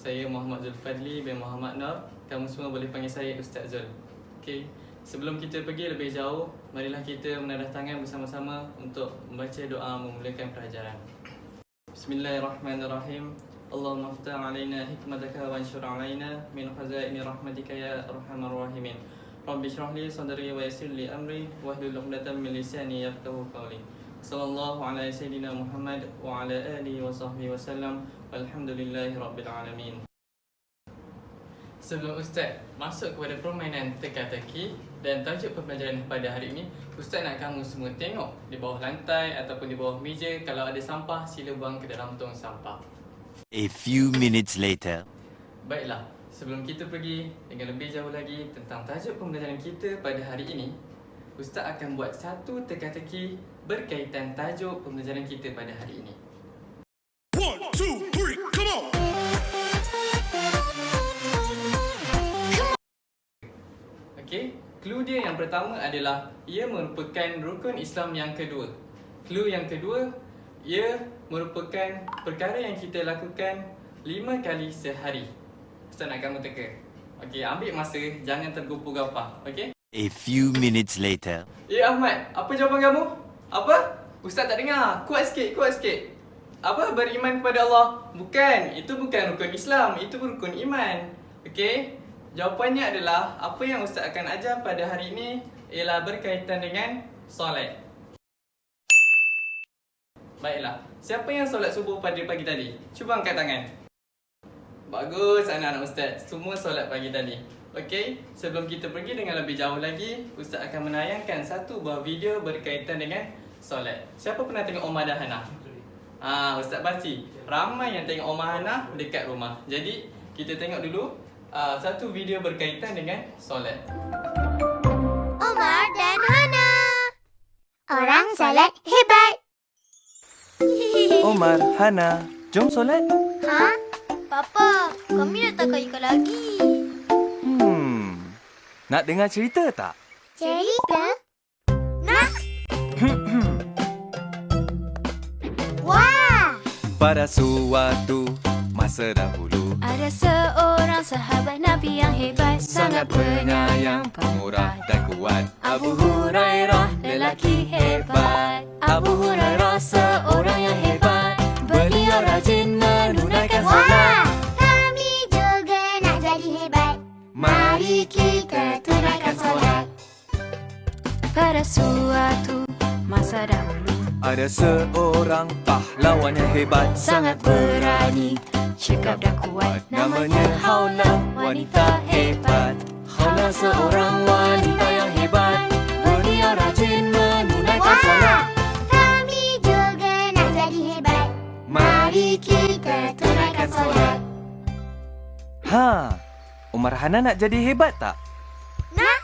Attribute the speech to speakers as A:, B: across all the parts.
A: Saya Muhammad Zulfadli bin Muhammad Nur. Kamu semua boleh panggil saya Ustaz Zul. Okey, sebelum kita pergi lebih jauh, marilah kita menadah tangan bersama-sama untuk membaca doa memulakan pelajaran. Bismillahirrahmanirrahim. Allahumma aftah alaina hikmataka wa anshur alaina min khazaini rahmatika ya arhamar rahimin. Rabbi shrah li sadri wa yassir li amri wahlul 'uqdatam min lisani yafqahu qawli. Sallallahu ala sayyidina Muhammad wa ala alihi wa sahbihi wasallam. Walhamdulillahi rabbil alamin. Sebelum Ustaz masuk kepada permainan teka-teki dan tajuk pembelajaran pada hari ini, Ustaz nak kamu semua tengok di bawah lantai ataupun di bawah meja. Kalau ada sampah, sila buang ke dalam tong sampah.
B: A few minutes later.
A: Baiklah, sebelum kita pergi dengan lebih jauh lagi tentang tajuk pembelajaran kita pada hari ini, Ustaz akan buat satu teka-teki berkaitan tajuk pembelajaran kita pada hari ini.
C: 1, 2, 3, come on!
A: Okey, clue dia yang pertama adalah ia merupakan rukun Islam yang kedua. Clue yang kedua, ia merupakan perkara yang kita lakukan 5 kali sehari. Ustaz nak kamu teka. Okey, ambil masa, jangan tergopoh-gopoh. Okey?
B: A few minutes later.
A: Ahmad, apa jawapan kamu? Apa? Ustaz tak dengar. Kuat sikit, kuat sikit. Apa? Beriman kepada Allah? Bukan, itu bukan rukun Islam, itu rukun iman. Okey? Jawapannya adalah apa yang Ustaz akan ajar pada hari ini ialah berkaitan dengan solat. Baiklah, siapa yang solat subuh pada pagi tadi? Cuba angkat tangan. Bagus anak-anak Ustaz, semua solat pagi tadi. Okey, sebelum kita pergi dengan lebih jauh lagi, Ustaz akan menayangkan satu buah video berkaitan dengan solat. Siapa pernah tengok Omar dan Hana? Ustaz pasti ramai yang tengok Omar Hana dekat rumah. Jadi, kita tengok dulu satu video berkaitan dengan solat.
D: Omar dan Hana. Orang solat hebat.
E: Omar, Hana, jom solat.
D: Ha? Papa, kami dah tak ikut lagi.
E: Nak dengar cerita tak?
D: Cerita? Nak? Wah!
E: Pada suatu masa dahulu,
F: ada seorang sahabat Nabi yang hebat,
E: sangat penyayang, pemurah dan kuat. Abu Hurairah, lelaki hebat. Abu Hurairah seorang yang hebat. Beliau rajin menunaikan
D: Wah!
E: solat.
D: Kami juga nak jadi hebat.
E: Mari kita tunaikan solat.
F: pada suatu masa dahulu.
E: Ada seorang pahlawan yang hebat,
F: Sangat berani, cekap dan kuat.
E: namanya Haula, wanita hebat. Haula seorang wanita yang hebat. Beliau rajin menunaikan solat.
D: Kami juga nak jadi hebat.
E: Mari kita tunaikan solat. Umar Hana nak jadi hebat tak?
D: Nak?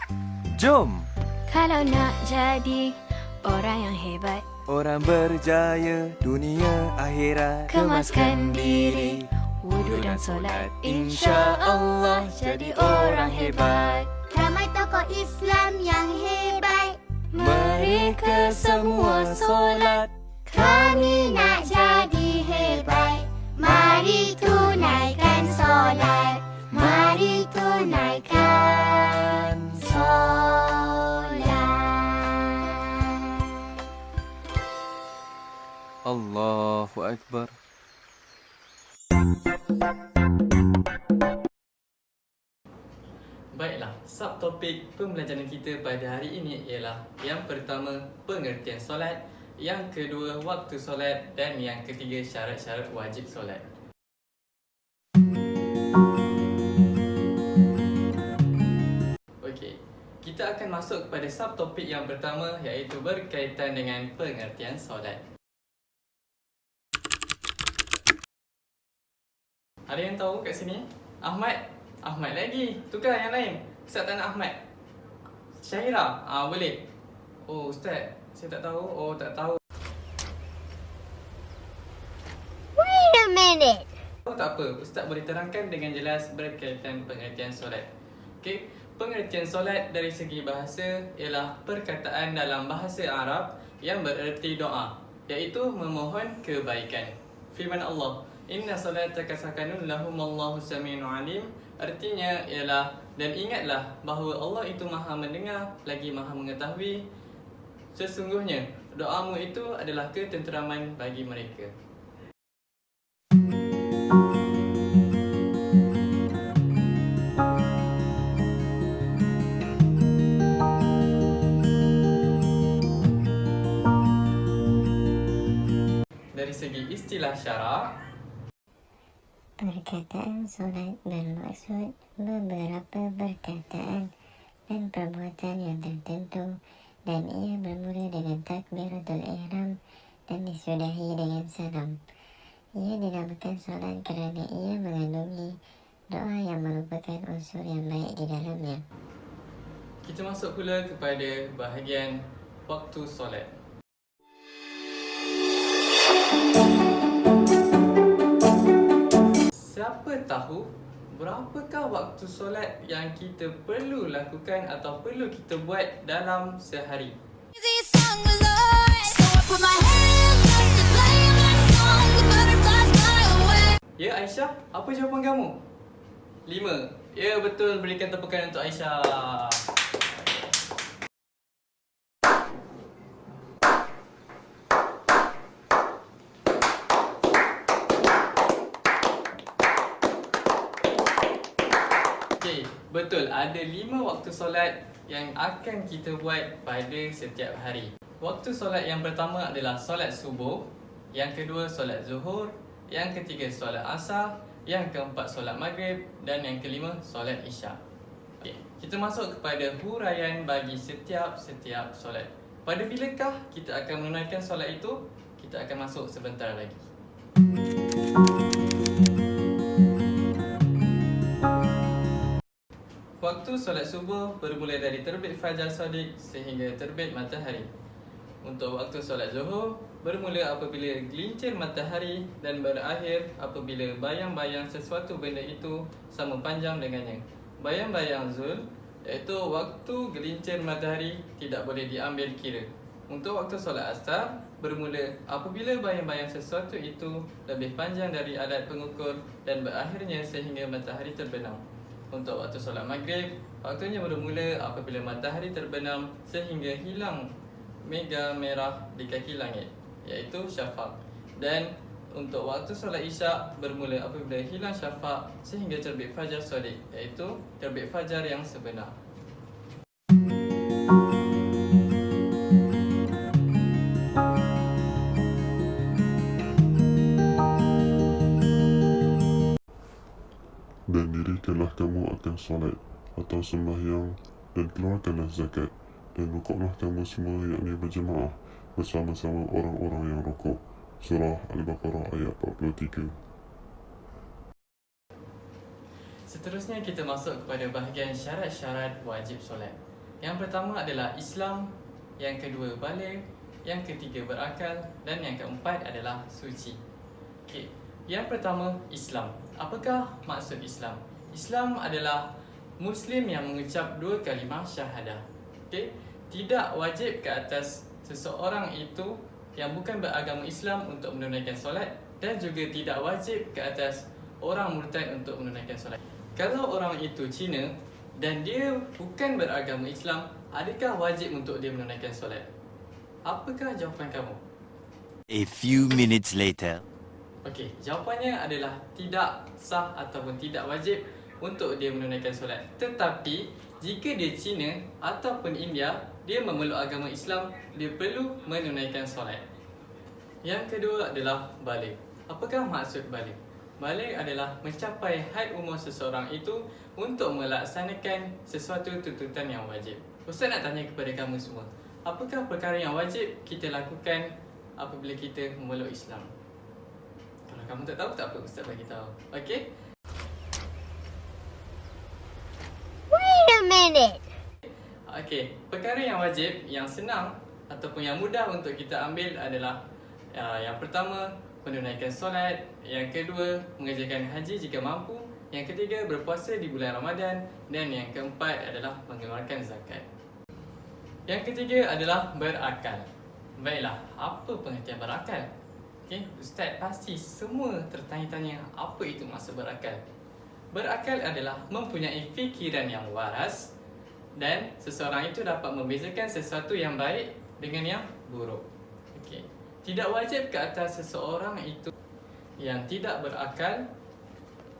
E: Jom.
F: Kalau nak jadi orang yang hebat,
E: Orang berjaya dunia akhirat,
F: kemaskan diri, wudu dan solat, insya Allah jadi orang hebat.
D: Ramai tokoh Islam yang hebat.
E: Mereka semua solat.
D: Kami nak jadi hebat. Mari tunaikan solat. Mari tunaikan solat.
E: Allahu Akbar.
A: Baiklah, subtopik pembelajaran kita pada hari ini ialah yang pertama, pengertian solat, yang kedua, waktu solat dan yang ketiga, syarat-syarat wajib solat. Okey, kita akan masuk kepada subtopik yang pertama iaitu berkaitan dengan pengertian solat. Ada yang tahu kat sini? Ahmad? Ahmad lagi. Tukar yang lain. Ustaz tak nak Ahmad. Syahira? Boleh. Oh, Ustaz. Saya tak tahu. Oh, tak tahu.
D: Wait a minute.
A: Oh, tak apa. Ustaz boleh terangkan dengan jelas berkaitan pengertian solat. Okey. Pengertian solat dari segi bahasa ialah perkataan dalam bahasa Arab yang bererti doa, iaitu memohon kebaikan. Firman Allah, Inna salataka sakanun lahum Allahu samiun alim. Artinya ialah, dan ingatlah bahawa Allah itu maha mendengar lagi maha mengetahui. Sesungguhnya doamu itu adalah ketenteraman bagi mereka. Dari segi istilah syarak,
G: Perkataan solat bermaksud beberapa perkataan dan perbuatan yang tertentu, dan ia bermula dengan takbiratul ihram dan disudahi dengan salam. Ia dinamakan solat kerana ia mengandungi doa yang merupakan unsur yang baik di dalamnya.
A: kita masuk pula kepada bahagian waktu solat. Siapa tahu berapakah waktu solat yang kita perlu lakukan atau perlu kita buat dalam sehari? Ya Aisyah, apa jawapan kamu? 5. Ya betul, berikan tepukan untuk Aisyah. Okey, betul, ada 5 waktu solat yang akan kita buat pada setiap hari. Waktu solat yang pertama adalah solat subuh, yang kedua solat zuhur, yang ketiga solat asar, yang keempat solat maghrib, dan yang kelima solat isyak. Okey, kita masuk kepada huraian bagi setiap solat. Pada bilakah kita akan menunaikan solat itu? Kita akan masuk sebentar lagi. Waktu solat subuh bermula dari terbit fajar shadiq sehingga terbit matahari. Untuk waktu solat zuhur bermula apabila gelincir matahari dan berakhir apabila bayang-bayang sesuatu benda itu sama panjang dengannya. Bayang-bayang zul iaitu waktu gelincir matahari tidak boleh diambil kira. Untuk waktu solat asar bermula apabila bayang-bayang sesuatu itu lebih panjang dari alat pengukur dan berakhirnya sehingga matahari terbenam. Untuk waktu solat maghrib, waktunya bermula apabila matahari terbenam sehingga hilang mega merah di kaki langit, iaitu syafaq. Dan untuk waktu solat isyak bermula apabila hilang syafaq sehingga terbit fajar shadiq, iaitu terbit fajar yang sebenar.
H: Dan dirikanlah kamu akan solat atau sembahyang, dan keluarkanlah zakat, dan rukuklah kamu semua yakni berjemaah bersama-sama orang-orang yang rukuk. Surah Al-Baqarah ayat 43.
A: Seterusnya kita masuk kepada bahagian syarat-syarat wajib solat. Yang pertama adalah Islam, yang kedua baligh, yang ketiga berakal, dan yang keempat adalah suci. Okey, yang pertama Islam. Apakah maksud Islam? Islam adalah Muslim yang mengucap 2 kalimah syahadah. Okey, tidak wajib ke atas seseorang itu yang bukan beragama Islam untuk menunaikan solat, dan juga tidak wajib ke atas orang murtad untuk menunaikan solat. Kalau orang itu Cina dan dia bukan beragama Islam, adakah wajib untuk dia menunaikan solat? Apakah jawapan kamu?
B: A few minutes later.
A: Okey, jawapannya adalah tidak sah ataupun tidak wajib untuk dia menunaikan solat. Tetapi jika dia Cina ataupun India, dia memeluk agama Islam, dia perlu menunaikan solat. Yang kedua adalah baligh. Apakah maksud baligh? Baligh adalah mencapai had umur seseorang itu untuk melaksanakan sesuatu tuntutan yang wajib. Ustaz nak tanya kepada kamu semua, apakah perkara yang wajib kita lakukan apabila kita memeluk Islam? Kalau kamu tak tahu, tak apa, Ustaz bagi tahu. Okey?
D: Wait a minute.
A: Okey, perkara yang wajib, yang senang ataupun yang mudah untuk kita ambil adalah yang pertama, menunaikan solat. Yang kedua, mengerjakan haji jika mampu. Yang ketiga, berpuasa di bulan Ramadan. Dan yang keempat adalah mengeluarkan zakat. Yang ketiga adalah berakal. Baiklah, apa pengertian berakal? Okay, Ustaz pasti semua tertanya-tanya apa itu maksud berakal. Berakal adalah mempunyai fikiran yang waras dan seseorang itu dapat membezakan sesuatu yang baik dengan yang buruk. Okay. Tidak wajib ke atas seseorang itu yang tidak berakal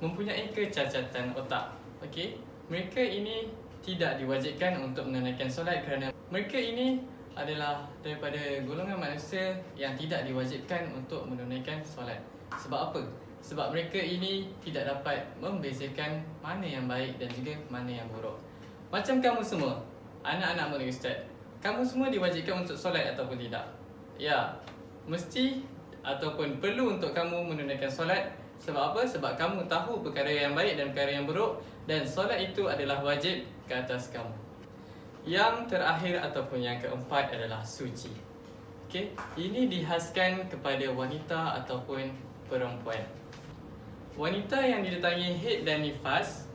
A: mempunyai kecacatan otak. Okay. Mereka ini tidak diwajibkan untuk menunaikan solat kerana mereka ini adalah daripada golongan manusia yang tidak diwajibkan untuk menunaikan solat. Sebab apa? Sebab mereka ini tidak dapat membezakan mana yang baik dan juga mana yang buruk. Macam kamu semua, anak-anak murid Ustaz, kamu semua diwajibkan untuk solat ataupun tidak? Ya, mesti ataupun perlu untuk kamu menunaikan solat. Sebab apa? Sebab kamu tahu perkara yang baik dan perkara yang buruk, dan solat itu adalah wajib ke atas kamu. Yang terakhir ataupun yang keempat adalah suci. Okay? Ini dihaskan kepada wanita ataupun perempuan. Wanita yang didatangi haid dan nifas,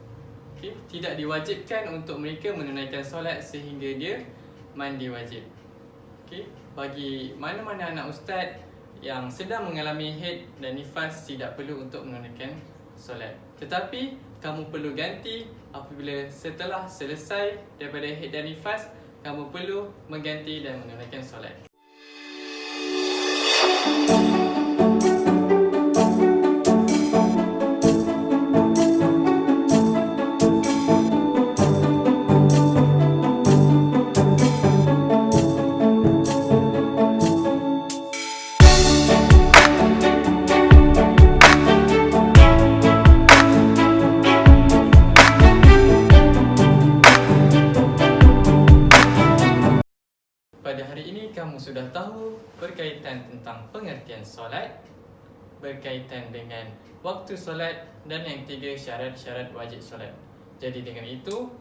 A: okay, tidak diwajibkan untuk mereka menunaikan solat sehingga dia mandi wajib. Okay? Bagi mana-mana anak ustaz yang sedang mengalami haid dan nifas, tidak perlu untuk menunaikan solat. Tetapi kamu perlu ganti apabila setelah selesai daripada haid dan nifas, kamu perlu mengganti dan menunaikan solat. Pada hari ini kamu sudah tahu berkaitan tentang pengertian solat, berkaitan dengan waktu solat dan yang ketiga syarat-syarat wajib solat. Jadi dengan itu,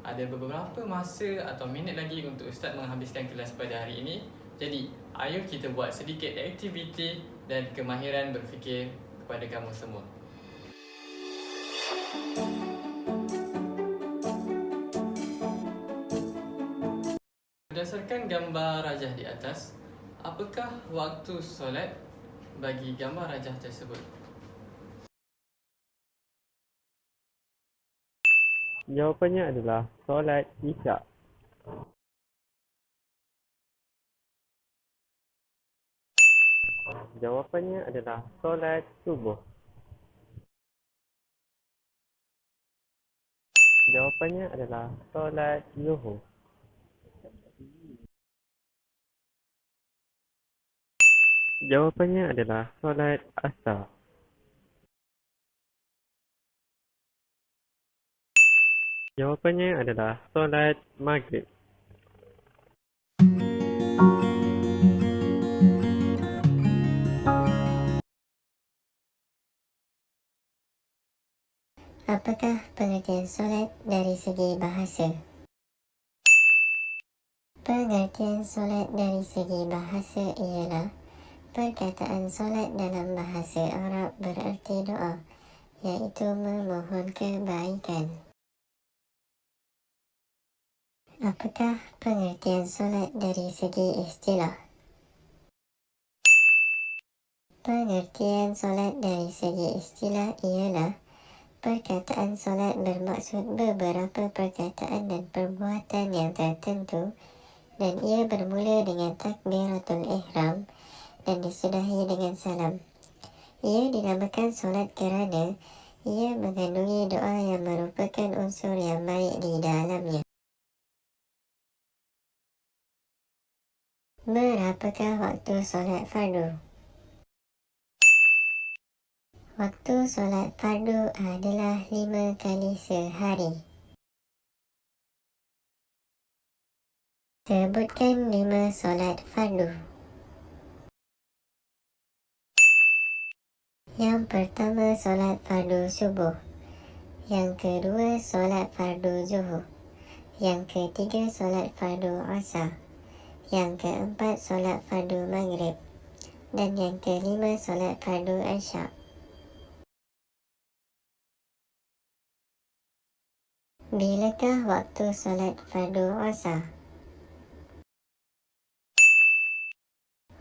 A: ada beberapa masa atau minit lagi untuk Ustaz menghabiskan kelas pada hari ini. Jadi, ayo kita buat sedikit aktiviti dan kemahiran berfikir kepada kamu semua. Berdasarkan gambar rajah di atas, apakah waktu solat bagi gambar rajah tersebut?
I: Jawapannya adalah solat Isyak. Jawapannya adalah solat Subuh. Jawapannya adalah solat Zuhur. Jawapannya adalah solat Asar. Jawapannya adalah solat Maghrib.
G: Apakah pengertian solat dari segi bahasa? Pengertian solat dari segi bahasa ialah perkataan solat dalam bahasa Arab bererti doa, iaitu memohon kebaikan. Apakah pengertian solat dari segi istilah? Pengertian solat dari segi istilah ialah perkataan solat bermaksud beberapa perkataan dan perbuatan yang tertentu, dan ia bermula dengan takbiratul ihram dan disudahi dengan salam. Ia dinamakan solat kerana ia mengandungi doa yang merupakan unsur yang baik di dalamnya. Berapakah waktu solat fardu? Waktu solat fardu adalah 5 kali sehari. Sebutkan 5 solat fardu. Yang pertama solat fardu subuh. Yang kedua solat fardu zuhur. Yang ketiga solat fardu asar. Yang keempat solat fardu maghrib. Dan yang kelima solat fardu isyak. Bilakah waktu solat fardu asar?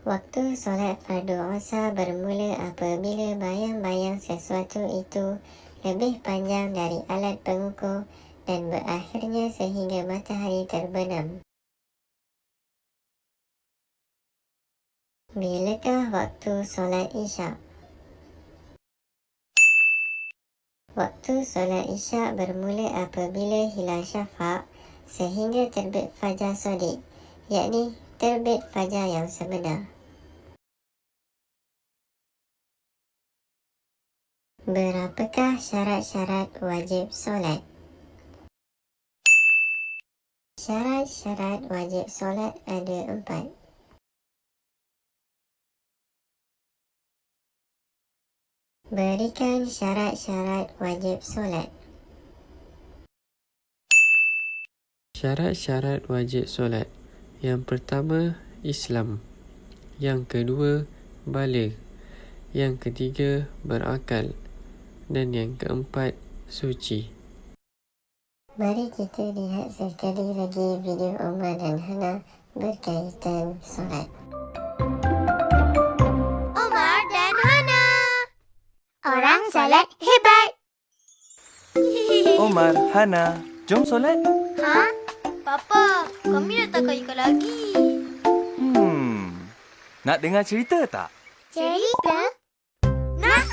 G: Waktu solat fardu asar bermula apabila bayang-bayang sesuatu itu lebih panjang dari alat pengukur dan berakhirnya sehingga matahari terbenam. Bilakah waktu solat Isyak? Waktu solat Isyak bermula apabila hilal syafaq sehingga terbit fajar sodik, yakni terbit fajar yang sebenar. Berapakah syarat-syarat wajib solat? Syarat-syarat wajib solat ada 4. Berikan syarat-syarat wajib solat.
I: Syarat-syarat wajib solat. Yang pertama, Islam. Yang kedua, baligh. Yang ketiga, berakal. Dan yang keempat, suci.
G: Mari kita lihat sekali lagi video Umar dan Hana berkaitan solat.
D: Umar dan Hana. Orang solat hebat.
F: Omar, Hana, jom solat.
D: Ha? Papa, kami dah tak ikan lagi.
F: Nak dengar cerita tak?
D: Cerita? Nak?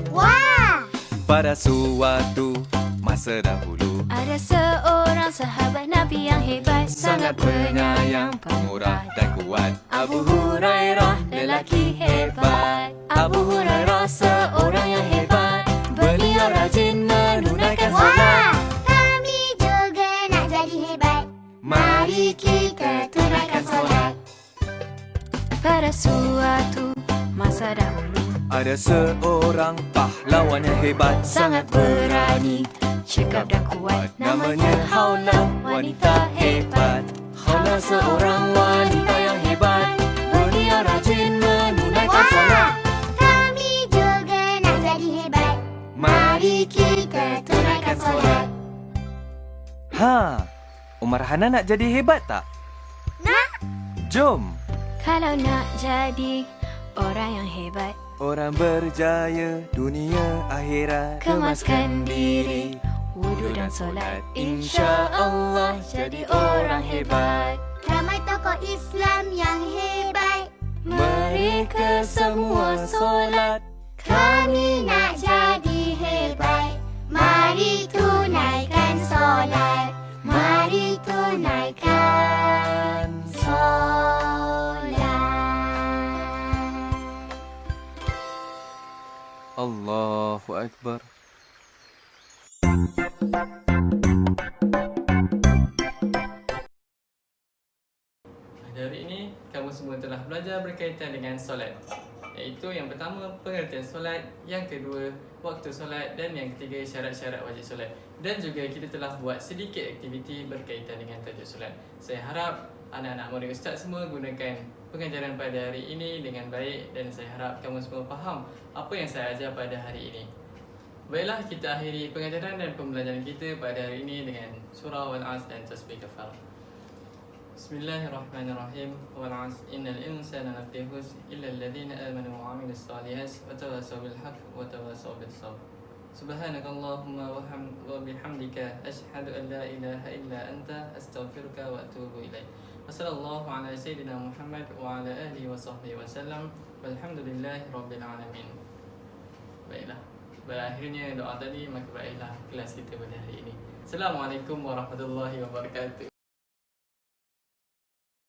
D: Wah!
F: Pada suatu masa dahulu,
E: Ada seorang sahabat Nabi yang hebat,
F: sangat penyayang, pemurah dan kuat. Abu Hurairah, lelaki hebat. Abu Hurairah seorang yang hebat. Beliau rajin menunaikan solat.
D: Kami juga nak jadi hebat.
F: Mari kita tunaikan solat.
E: pada suatu masa dahulu.
F: Ada seorang pahlawan yang hebat,
E: Sangat berani, cekap dan kuat.
F: namanya Haula, wanita hebat. Haula seorang wanita yang hebat. Beliau rajin menunaikan solat.
D: Kami juga nak jadi hebat.
F: Mari kita tunaikan solat. Umar Hana nak jadi hebat tak?
D: Nak?
F: Jom.
E: Kalau nak jadi orang yang hebat,
F: Orang berjaya dunia akhirat,
E: kemaskan diri, wudhu dan solat, insya Allah jadi orang hebat.
D: Ramai tokoh Islam yang hebat.
E: Mereka semua solat.
D: Kami nak jadi hebat. Mari tunaikan solat. Mari tunaikan solat.
F: Allahu Akbar.
A: Pada hari ini, kamu semua telah belajar berkaitan dengan solat. Iaitu yang pertama, pengertian solat. Yang kedua, waktu solat. Dan yang ketiga, syarat-syarat wajib solat. Dan juga kita telah buat sedikit aktiviti berkaitan dengan tajuk solat. Saya harap anak-anak murid ustaz semua gunakan pengajaran pada hari ini dengan baik. Dan saya harap kamu semua faham apa yang saya ajar pada hari ini. Baiklah, kita akhiri pengajaran dan pembelajaran kita pada hari ini dengan surah Wal-'Asr dan tasbih kafar. Bismillahirrahmanirrahim. Wal-'asr innal insana lafi khusr illa alladhina amanu wa 'amilus salihati wa tawassaw bil haqq wa tawassaw bis sabr. Subhanakallahumma wa bihamdika asyhadu an la ilaha illa anta astaghfiruka wa atubu ilaik. Wassallallahu ala sayyidina Muhammad wa ala alihi wa sahbihi wasallam. Walhamdulillahirabbil alamin. Baiklah, berakhirnya doa tadi, maka berakhirlah kelas kita pada hari ini. Assalamualaikum warahmatullahi wabarakatuh.